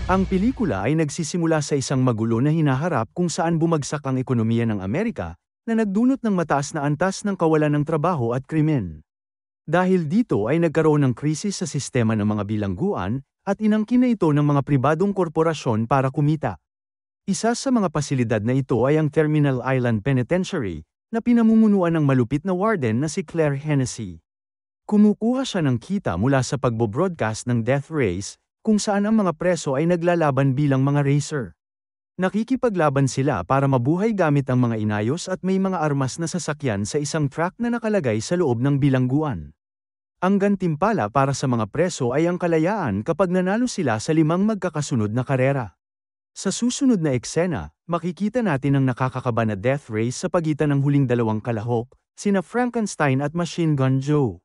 Ang pelikula ay nagsisimula sa isang magulo na hinaharap kung saan bumagsak ang ekonomiya ng Amerika, na nagdulot ng mataas na antas ng kawalan ng trabaho at krimen. Dahil dito ay nagkaroon ng krisis sa sistema ng mga bilangguan, at inangkin na ito ng mga pribadong korporasyon para kumita. Isa sa mga pasilidad na ito ay ang Terminal Island Penitentiary, na pinamumunuan ng malupit na warden na si Claire Hennessy. Kumukuha siya ng kita mula sa pagbo-broadcast ng death race, kung saan ang mga preso ay naglalaban bilang mga racer. Nakikipaglaban sila para mabuhay gamit ang mga inayos at may mga armas na sasakyan sa isang truck na nakalagay sa loob ng bilangguan. Ang gantimpala para sa mga preso ay ang kalayaan kapag nanalo sila sa 5 magkakasunod na karera. Sa susunod na eksena, makikita natin ang nakakakaba na death race sa pagitan ng huling 2 kalahok, sina Frankenstein at Machine Gun Joe.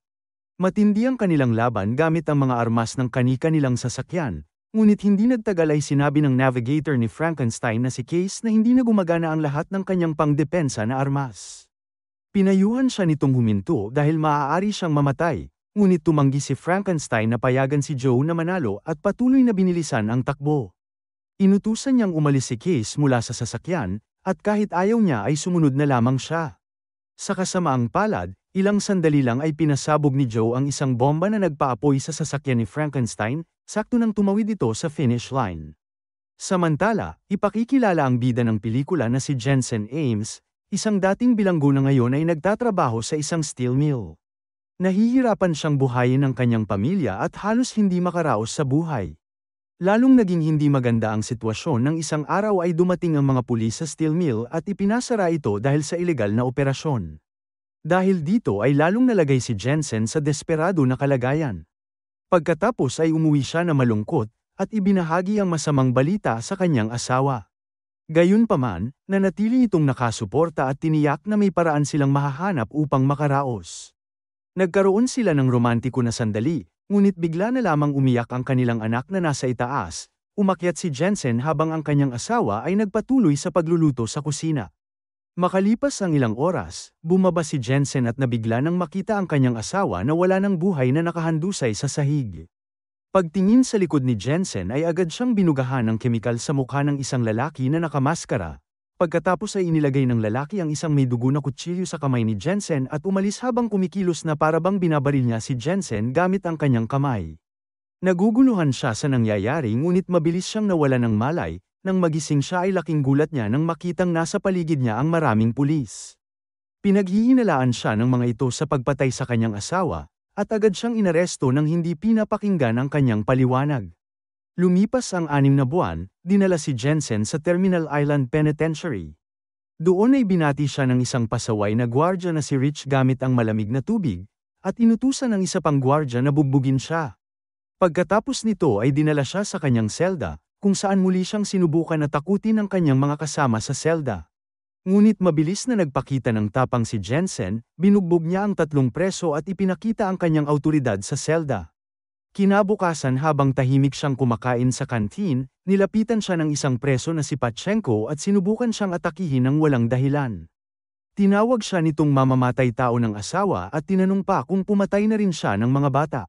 Matindi ang kanilang laban gamit ang mga armas ng kani-kanilang sasakyan, ngunit hindi nagtagal ay sinabi ng navigator ni Frankenstein na si Case na hindi na gumagana ang lahat ng kanyang pangdepensa na armas. Pinayuhan siya nitong huminto dahil maaari siyang mamatay, ngunit tumanggi si Frankenstein na payagan si Joe na manalo at patuloy na binilisan ang takbo. Inutusan niyang umalis si Case mula sa sasakyan, at kahit ayaw niya ay sumunod na lamang siya. Sa kasamaang palad, ilang sandali lang ay pinasabog ni Joe ang isang bomba na nagpaapoy sa sasakyan ni Frankenstein, sakto nang tumawid ito sa finish line. Samantala, ipakikilala ang bida ng pelikula na si Jensen Ames, isang dating bilanggo na ngayon ay nagtatrabaho sa isang steel mill. Nahihirapan siyang buhayin ang kanyang pamilya at halos hindi makaraos sa buhay. Lalong naging hindi maganda ang sitwasyon nang isang araw ay dumating ang mga pulis sa steel mill at ipinasara ito dahil sa ilegal na operasyon. Dahil dito ay lalong nalagay si Jensen sa desperado na kalagayan. Pagkatapos ay umuwi siya na malungkot, at ibinahagi ang masamang balita sa kanyang asawa. Gayunpaman, nanatili itong nakasuporta at tiniyak na may paraan silang mahahanap upang makaraos. Nagkaroon sila ng romantiko na sandali, ngunit bigla na lamang umiyak ang kanilang anak na nasa itaas. Umakyat si Jensen habang ang kanyang asawa ay nagpatuloy sa pagluluto sa kusina. Makalipas ang ilang oras, bumaba si Jensen at nabigla nang makita ang kanyang asawa na wala ng buhay na nakahandusay sa sahig. Pagtingin sa likod ni Jensen ay agad siyang binugahan ng kemikal sa mukha ng isang lalaki na nakamaskara. Pagkatapos ay inilagay ng lalaki ang isang may dugo na kutsilyo sa kamay ni Jensen at umalis habang kumikilos na para bang binabaril niya si Jensen gamit ang kanyang kamay. Naguguluhan siya sa nangyayari ngunit mabilis siyang nawala ng malay. Nang magising siya ay laking gulat niya nang makitang nasa paligid niya ang maraming pulis. Pinaghihinalaan siya ng mga ito sa pagpatay sa kanyang asawa, at agad siyang inaresto nang hindi pinapakinggan ang kanyang paliwanag. Lumipas ang 6 na buwan, dinala si Jensen sa Terminal Island Penitentiary. Doon ay binati siya ng isang pasaway na gwardya na si Rich gamit ang malamig na tubig, at inutusan ng isa pang gwardya na bugbugin siya. Pagkatapos nito ay dinala siya sa kanyang selda, kung saan muli siyang sinubukan na takutin ng kanyang mga kasama sa selda. Ngunit mabilis na nagpakita ng tapang si Jensen, binugbog niya ang 3 preso at ipinakita ang kanyang awtoridad sa selda. Kinabukasan habang tahimik siyang kumakain sa kantin, nilapitan siya ng isang preso na si Pachenko at sinubukan siyang atakihin ng walang dahilan. Tinawag siya nitong mamamatay tao ng asawa at tinanong pa kung pumatay na rin siya ng mga bata.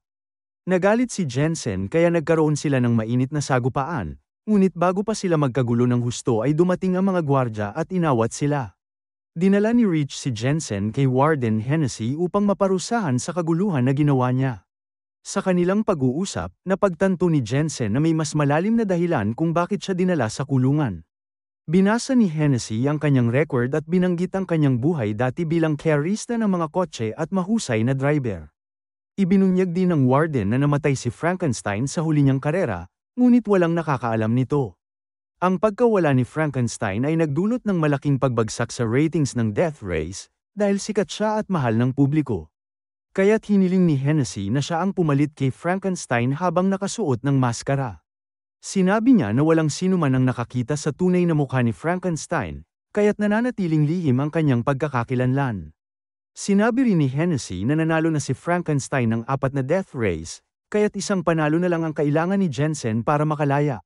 Nagalit si Jensen kaya nagkaroon sila ng mainit na sagupaan, ngunit bago pa sila magkagulo ng husto ay dumating ang mga gwardya at inawat sila. Dinala ni Rich si Jensen kay Warden Hennessy upang maparusahan sa kaguluhan na ginawa niya. Sa kanilang pag-uusap, napagtanto ni Jensen na may mas malalim na dahilan kung bakit siya dinala sa kulungan. Binasa ni Hennessy ang kanyang record at binanggit ang kanyang buhay dati bilang carista ng mga kotse at mahusay na driver. Ibinunyag din ng warden na namatay si Frankenstein sa huli niyang karera, ngunit walang nakakaalam nito. Ang pagkawala ni Frankenstein ay nagdulot ng malaking pagbagsak sa ratings ng death race, dahil sikat siya at mahal ng publiko. Kaya't hiniling ni Hennessy na siya ang pumalit kay Frankenstein habang nakasuot ng maskara. Sinabi niya na walang sinuman ang nakakita sa tunay na mukha ni Frankenstein, kaya't nananatiling lihim ang kanyang pagkakakilanlan. Sinabi rin ni Hennessy na nanalo na si Frankenstein ng 4 na death race, kaya't isang panalo na lang ang kailangan ni Jensen para makalaya.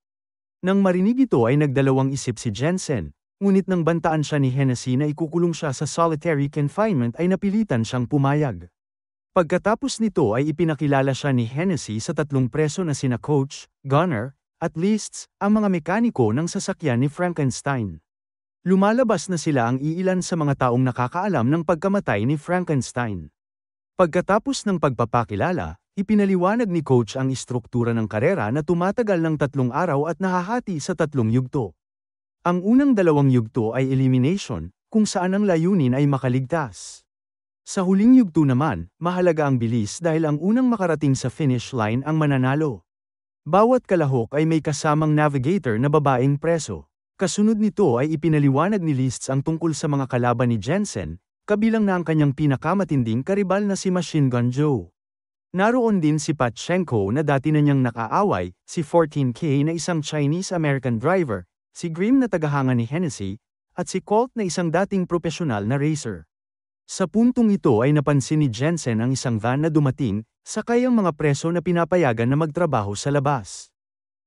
Nang marinig ito ay nagdalawang isip si Jensen, ngunit nang bantaan siya ni Hennessy na ikukulong siya sa solitary confinement ay napilitan siyang pumayag. Pagkatapos nito ay ipinakilala siya ni Hennessy sa 3 preso na sina Coach, Gunner, at Liszt, ang mga mekaniko ng sasakyan ni Frankenstein. Lumalabas na sila ang iilan sa mga taong nakakaalam ng pagkamatay ni Frankenstein. Pagkatapos ng pagpapakilala, ipinaliwanag ni Coach ang istruktura ng karera na tumatagal ng 3 araw at nahahati sa 3 yugto. Ang unang 2 yugto ay elimination, kung saan ang layunin ay makaligtas. Sa huling yugto naman, mahalaga ang bilis dahil ang unang makarating sa finish line ang mananalo. Bawat kalahok ay may kasamang navigator na babaeng preso. Kasunod nito ay ipinaliwanag ni Liszt ang tungkol sa mga kalaban ni Jensen, kabilang na ang kanyang pinakamatinding karibal na si Machine Gun Joe. Naroon din si Patchenko na dati na niyang nakaaway, si 14K na isang Chinese-American driver, si Grimm na tagahanga ni Hennessy, at si Colt na isang dating profesional na racer. Sa puntong ito ay napansin ni Jensen ang isang van na dumating, sakay ang mga preso na pinapayagan na magtrabaho sa labas.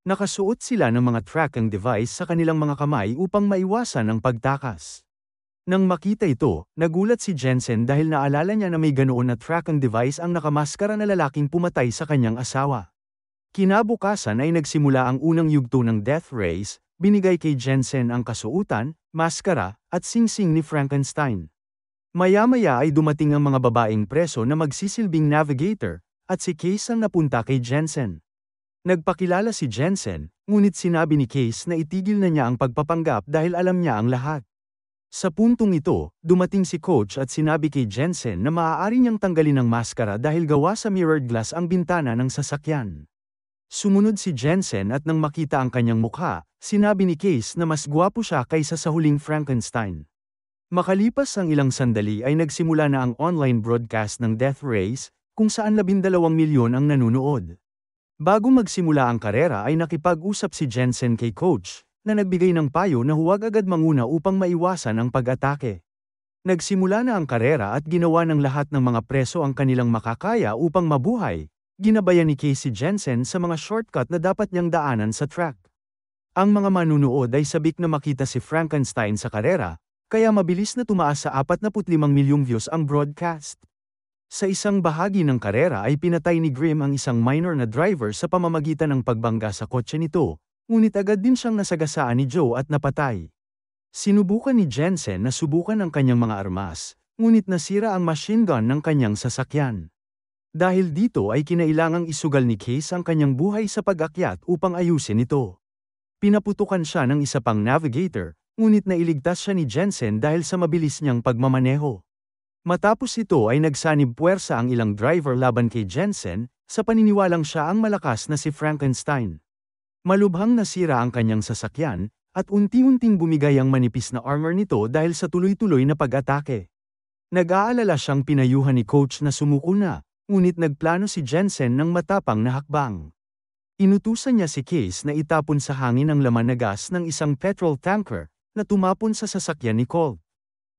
Nakasuot sila ng mga tracking device sa kanilang mga kamay upang maiwasan ang pagtakas. Nang makita ito, nagulat si Jensen dahil naalala niya na may ganoon na tracking device ang nakamaskara na lalaking pumatay sa kanyang asawa. Kinabukasan ay nagsimula ang unang yugto ng Death Race, binigay kay Jensen ang kasuotan, maskara, at singsing ni Frankenstein. Maya-maya ay dumating ang mga babaeng preso na magsisilbing navigator, at si Case ang napunta kay Jensen. Nagpakilala si Jensen, ngunit sinabi ni Case na itigil na niya ang pagpapanggap dahil alam niya ang lahat. Sa puntong ito, dumating si Coach at sinabi kay Jensen na maaari niyang tanggalin ang maskara dahil gawa sa mirrored glass ang bintana ng sasakyan. Sumunod si Jensen at nang makita ang kanyang mukha, sinabi ni Case na mas gwapo siya kaysa sa huling Frankenstein. Makalipas ang ilang sandali ay nagsimula na ang online broadcast ng Death Race, kung saan 12 milyon ang nanunood. Bago magsimula ang karera ay nakipag-usap si Jensen kay Coach, na nagbigay ng payo na huwag agad manguna upang maiwasan ang pag-atake. Nagsimula na ang karera at ginawa ng lahat ng mga preso ang kanilang makakaya upang mabuhay. Ginabayan ni Casey Jensen sa mga shortcut na dapat niyang daanan sa track. Ang mga manunood ay sabik na makita si Frankenstein sa karera, kaya mabilis na tumaas sa 45 milyong views ang broadcast. Sa isang bahagi ng karera ay pinatay ni Grimm ang isang minor na driver sa pamamagitan ng pagbangga sa kotse nito, ngunit agad din siyang nasagasaan ni Joe at napatay. Sinubukan ni Jensen na subukan ang kanyang mga armas, ngunit nasira ang machine gun ng kanyang sasakyan. Dahil dito ay kinailangang isugal ni Case ang kanyang buhay sa pag-akyat upang ayusin ito. Pinaputukan siya ng isa pang navigator, ngunit nailigtas siya ni Jensen dahil sa mabilis niyang pagmamaneho. Matapos ito ay nagsanib puwersa ang ilang driver laban kay Jensen, sa paniniwalang siya ang malakas na si Frankenstein. Malubhang nasira ang kanyang sasakyan, at unti-unting bumigay ang manipis na armor nito dahil sa tuloy-tuloy na pag-atake. Nag-aalala siyang pinayuhan ni Coach na sumuko na, ngunit nagplano si Jensen ng matapang na hakbang. Inutusan niya si Case na itapon sa hangin ang laman na gas ng isang petrol tanker, na tumapon sa sasakyan ni Colt.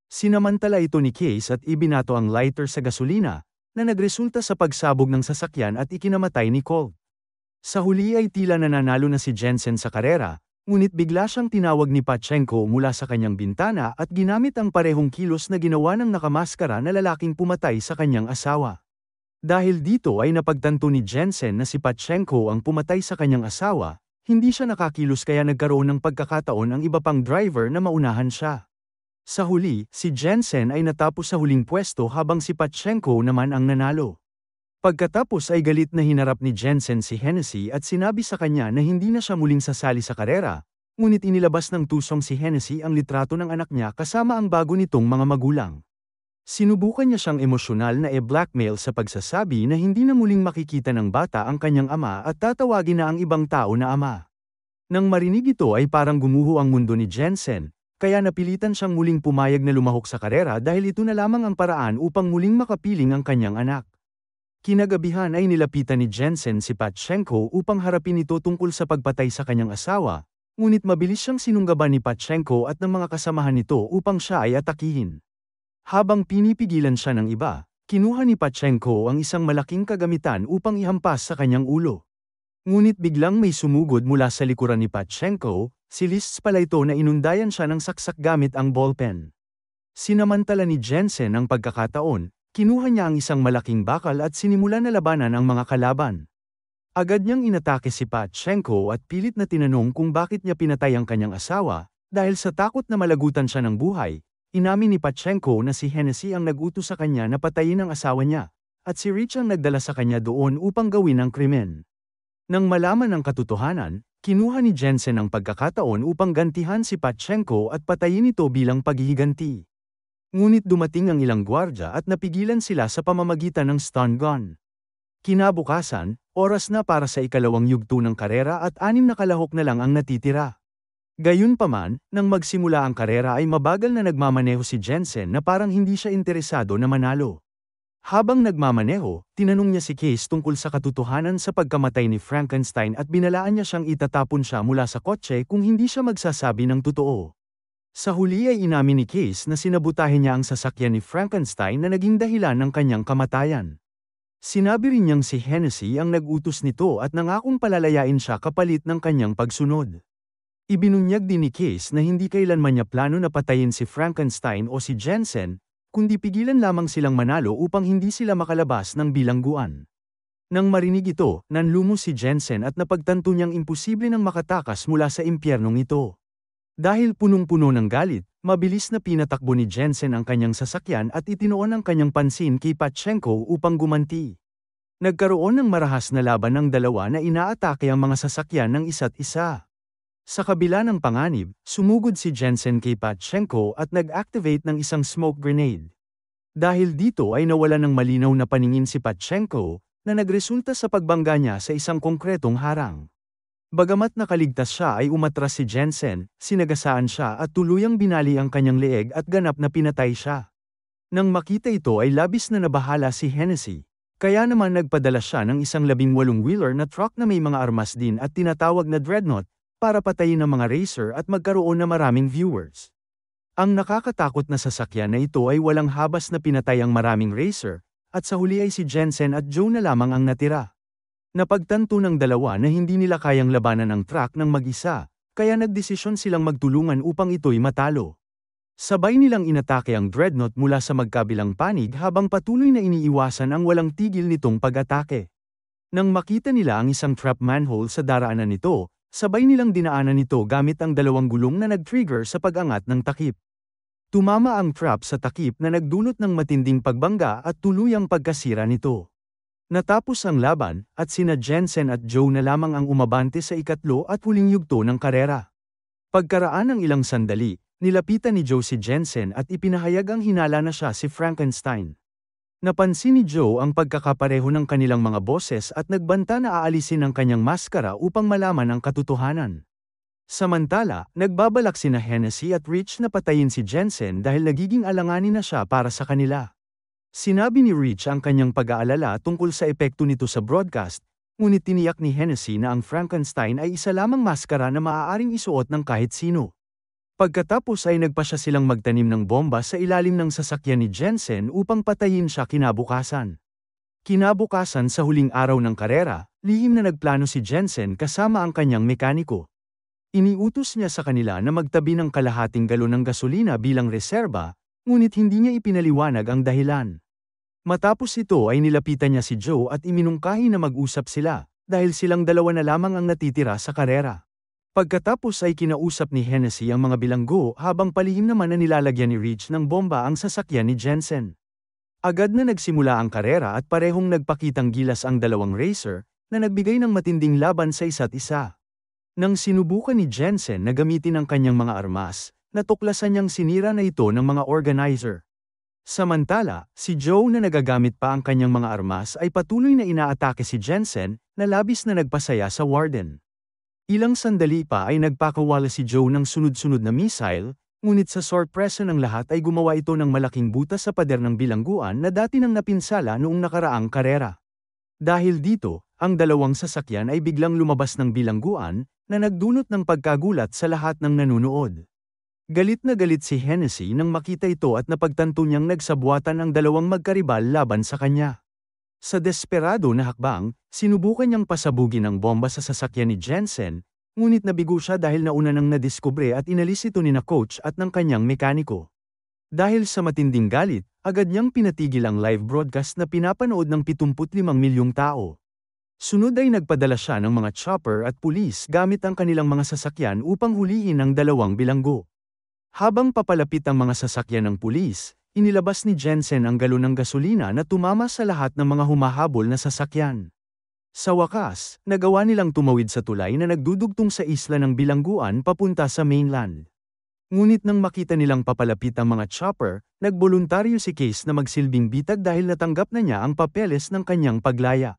Sinamantala ito ni Case at ibinato ang lighter sa gasolina, na nagresulta sa pagsabog ng sasakyan at ikinamatay ni Colt. Sa huli ay tila nananalo na si Jensen sa karera, ngunit bigla siyang tinawag ni Patchenko mula sa kanyang bintana at ginamit ang parehong kilos na ginawa ng nakamaskara na lalaking pumatay sa kanyang asawa. Dahil dito ay napagtanto ni Jensen na si Patchenko ang pumatay sa kanyang asawa, hindi siya nakakilos kaya nagkaroon ng pagkakataon ang iba pang driver na maunahan siya. Sa huli, si Jensen ay natapos sa huling pwesto habang si Patchenko naman ang nanalo. Pagkatapos ay galit na hinarap ni Jensen si Hennessy at sinabi sa kanya na hindi na siya muling sasali sa karera, ngunit inilabas ng tusong si Hennessy ang litrato ng anak niya kasama ang bago nitong mga magulang. Sinubukan niya siyang emosyonal na blackmail sa pagsasabi na hindi na muling makikita ng bata ang kanyang ama at tatawagin na ang ibang tao na ama. Nang marinig ito ay parang gumuho ang mundo ni Jensen, kaya napilitan siyang muling pumayag na lumahok sa karera dahil ito na lamang ang paraan upang muling makapiling ang kanyang anak. Kinagabihan ay nilapitan ni Jensen si Patchenko upang harapin ito tungkol sa pagpatay sa kanyang asawa, ngunit mabilis siyang sinunggaban ni Patchenko at ng mga kasamahan nito upang siya ay atakihin. Habang pinipigilan siya ng iba, kinuha ni Patchenko ang isang malaking kagamitan upang ihampas sa kanyang ulo. Ngunit biglang may sumugod mula sa likuran ni Patchenko, si Liszt pala ito na inundayan siya ng saksak gamit ang ballpen. Sinamantala ni Jensen ang pagkakataon, kinuha niya ang isang malaking bakal at sinimulan na labanan ang mga kalaban. Agad niyang inatake si Pachenko at pilit na tinanong kung bakit niya pinatay ang kanyang asawa, dahil sa takot na malagutan siya ng buhay. Inamin ni Pachenko na si Hennessy ang nag-utos sa kanya na patayin ang asawa niya, at si Rich ang nagdala sa kanya doon upang gawin ang krimen. Nang malaman ang katotohanan, kinuha ni Jensen ang pagkakataon upang gantihan si Pachenko at patayin ito bilang paghihiganti. Ngunit dumating ang ilang gwardya at napigilan sila sa pamamagitan ng stun gun. Kinabukasan, oras na para sa ikalawang yugto ng karera at 6 na kalahok na lang ang natitira. Gayunpaman, nang magsimula ang karera ay mabagal na nagmamaneho si Jensen na parang hindi siya interesado na manalo. Habang nagmamaneho, tinanong niya si Case tungkol sa katotohanan sa pagkamatay ni Frankenstein at binalaan niya siyang itatapon siya mula sa kotse kung hindi siya magsasabi ng totoo. Sa huli ay inamin ni Case na sinabutahin niya ang sasakyan ni Frankenstein na naging dahilan ng kanyang kamatayan. Sinabi rin niyang si Hennessy ang nag-utos nito at nangakong palalayain siya kapalit ng kanyang pagsunod. Ibinunyag din ni Case na hindi kailanman niya plano na patayin si Frankenstein o si Jensen, kundi pigilan lamang silang manalo upang hindi sila makalabas ng bilangguan. Nang marinig ito, nanlumo si Jensen at napagtanto niyang imposible nang makatakas mula sa impyernong ito. Dahil punong-puno ng galit, mabilis na pinatakbo ni Jensen ang kanyang sasakyan at itinuon ang kanyang pansin kay Pachenko upang gumanti. Nagkaroon ng marahas na laban ng dalawa na inaatake ang mga sasakyan ng isa't isa. Sa kabila ng panganib, sumugod si Jensen kay Pachenko at nag-activate ng isang smoke grenade. Dahil dito ay nawalan ng malinaw na paningin si Pachenko, na nagresulta sa pagbangga niya sa isang konkretong harang. Bagamat nakaligtas siya ay umatras si Jensen, sinagasaan siya at tuluyang binali ang kanyang leeg at ganap na pinatay siya. Nang makita ito ay labis na nabahala si Hennessy. Kaya naman nagpadala siya ng isang 18-wheeler na truck na may mga armas din at tinatawag na Dreadnought, para patayin ang mga racer at magkaroon ng maraming viewers. Ang nakakatakot na sasakyan na ito ay walang habas na pinatay ang maraming racer, at sa huli ay si Jensen at Joe na lamang ang natira. Napagtanto ng dalawa na hindi nila kayang labanan ang truck ng mag-isa, kaya nagdesisyon silang magtulungan upang ito'y matalo. Sabay nilang inatake ang Dreadnought mula sa magkabilang panig habang patuloy na iniiwasan ang walang tigil nitong pag-atake. Nang makita nila ang isang trap manhole sa daraanan nito, sabay nilang dinaanan ito gamit ang dalawang gulong na nag-trigger sa pag-angat ng takip. Tumama ang trap sa takip na nagdulot ng matinding pagbangga at tuluyang pagkasira nito. Natapos ang laban, at sina Jensen at Joe na lamang ang umabante sa ikatlo at huling yugto ng karera. Pagkaraan ng ilang sandali, nilapitan ni Joe si Jensen at ipinahayag ang hinala na siya si Frankenstein. Napansin ni Joe ang pagkakapareho ng kanilang mga boses at nagbanta na aalisin ang kanyang maskara upang malaman ang katotohanan. Samantala, nagbabalak sina Hennessy at Rich na patayin si Jensen dahil nagiging alanganin na siya para sa kanila. Sinabi ni Rich ang kanyang pag-aalala tungkol sa epekto nito sa broadcast, ngunit tiniyak ni Hennessy na ang Frankenstein ay isa lamang maskara na maaaring isuot ng kahit sino. Pagkatapos ay nagpasya silang magtanim ng bomba sa ilalim ng sasakyan ni Jensen upang patayin siya kinabukasan. Kinabukasan sa huling araw ng karera, lihim na nagplano si Jensen kasama ang kanyang mekaniko. Iniutos niya sa kanila na magtabi ng kalahating galon ng gasolina bilang reserba, ngunit hindi niya ipinaliwanag ang dahilan. Matapos ito ay nilapitan niya si Joe at iminungkahi na mag-usap sila, dahil silang dalawa na lamang ang natitira sa karera. Pagkatapos ay kinausap ni Hennessy ang mga bilanggo habang palihim naman na nilalagyan ni Rich ng bomba ang sasakyan ni Jensen. Agad na nagsimula ang karera at parehong nagpakitang gilas ang dalawang racer, na nagbigay ng matinding laban sa isa't isa. Nang sinubukan ni Jensen na gamitin ang kanyang mga armas, natuklasan niyang sinira na ito ng mga organizer. Samantala, si Joe na nagagamit pa ang kanyang mga armas ay patuloy na inaatake si Jensen, na labis na nagpasaya sa warden. Ilang sandali pa ay nagpakawala si Joe ng sunod-sunod na missile, ngunit sa sorpresa ng lahat ay gumawa ito ng malaking butas sa pader ng bilangguan na dati nang napinsala noong nakaraang karera. Dahil dito, ang dalawang sasakyan ay biglang lumabas ng bilangguan, na nagdulot ng pagkagulat sa lahat ng nanunood. Galit na galit si Hennessy nang makita ito at napagtanto niyang nagsabuatan ang dalawang magkaribal laban sa kanya. Sa desperado na hakbang, sinubukan niyang pasabugin ang bomba sa sasakyan ni Jensen, ngunit nabigo siya dahil nauna nang nadiskubre at inalis ito ni na coach at ng kanyang mekaniko. Dahil sa matinding galit, agad niyang pinatigil ang live broadcast na pinapanood ng 75 milyong tao. Sunod ay nagpadala siya ng mga chopper at pulis gamit ang kanilang mga sasakyan upang hulihin ang dalawang bilanggo. Habang papalapit ang mga sasakyan ng pulis, inilabas ni Jensen ang galon ng gasolina na tumama sa lahat ng mga humahabol na sasakyan. Sa wakas, nagawa nilang tumawid sa tulay na nagdudugtong sa isla ng bilangguan papunta sa mainland. Ngunit nang makita nilang papalapit ang mga chopper, nagboluntaryo si Case na magsilbing bitag dahil natanggap na niya ang papeles ng kanyang paglaya.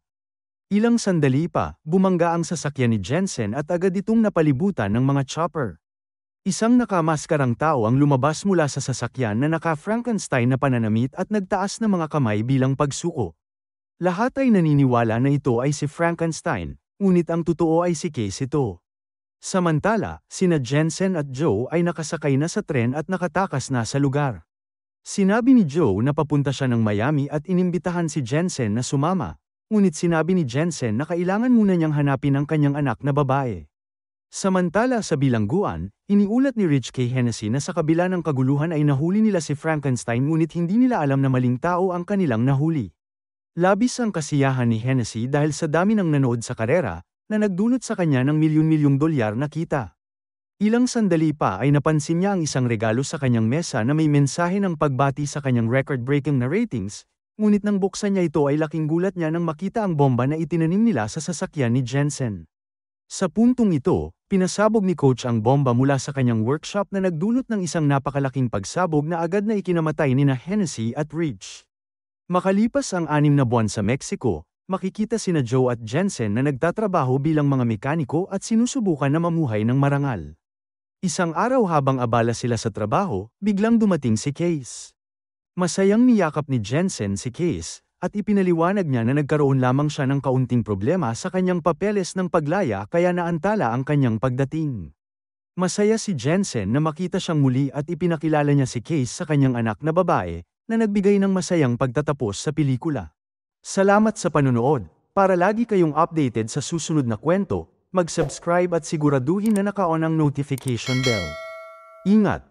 Ilang sandali pa, bumangga ang sasakyan ni Jensen at agad itong napalibutan ng mga chopper. Isang nakamaskarang tao ang lumabas mula sa sasakyan na naka-Frankenstein na pananamit at nagtaas ng mga kamay bilang pagsuko. Lahat ay naniniwala na ito ay si Frankenstein, ngunit ang totoo ay si Case ito. Samantala, sina Jensen at Joe ay nakasakay na sa tren at nakatakas na sa lugar. Sinabi ni Joe na papunta siya ng Miami at inimbitahan si Jensen na sumama, ngunit sinabi ni Jensen na kailangan muna niyang hanapin ang kanyang anak na babae. Samantala sa bilangguan, iniulat ni Rich K. Hennessy na sa kabila ng kaguluhan ay nahuli nila si Frankenstein ngunit hindi nila alam na maling tao ang kanilang nahuli. Labis ang kasiyahan ni Hennessy dahil sa dami ng nanood sa karera, na nagdulot sa kanya ng milyon-milyong dolyar na kita. Ilang sandali pa ay napansin niya ang isang regalo sa kanyang mesa na may mensahe ng pagbati sa kanyang record-breaking na ratings, ngunit nang buksan niya ito ay laking gulat niya nang makita ang bomba na itinanim nila sa sasakyan ni Jensen. Sa puntong ito, pinasabog ni Coach ang bomba mula sa kanyang workshop na nagdulot ng isang napakalaking pagsabog na agad na ikinamatay nina Hennessy at Rich. Makalipas ang 6 na buwan sa Mexico, makikita sina Joe at Jensen na nagtatrabaho bilang mga mekaniko at sinusubukan na mamuhay ng marangal. Isang araw habang abala sila sa trabaho, biglang dumating si Case. Masayang niyakap ni Jensen si Case, at ipinaliwanag niya na nagkaroon lamang siya ng kaunting problema sa kanyang papeles ng paglaya kaya naantala ang kanyang pagdating. Masaya si Jensen na makita siyang muli at ipinakilala niya si Case sa kanyang anak na babae, na nagbigay ng masayang pagtatapos sa pelikula. Salamat sa panonood. Para lagi kayong updated sa susunod na kwento, mag-subscribe at siguraduhin na naka-on ang notification bell. Ingat!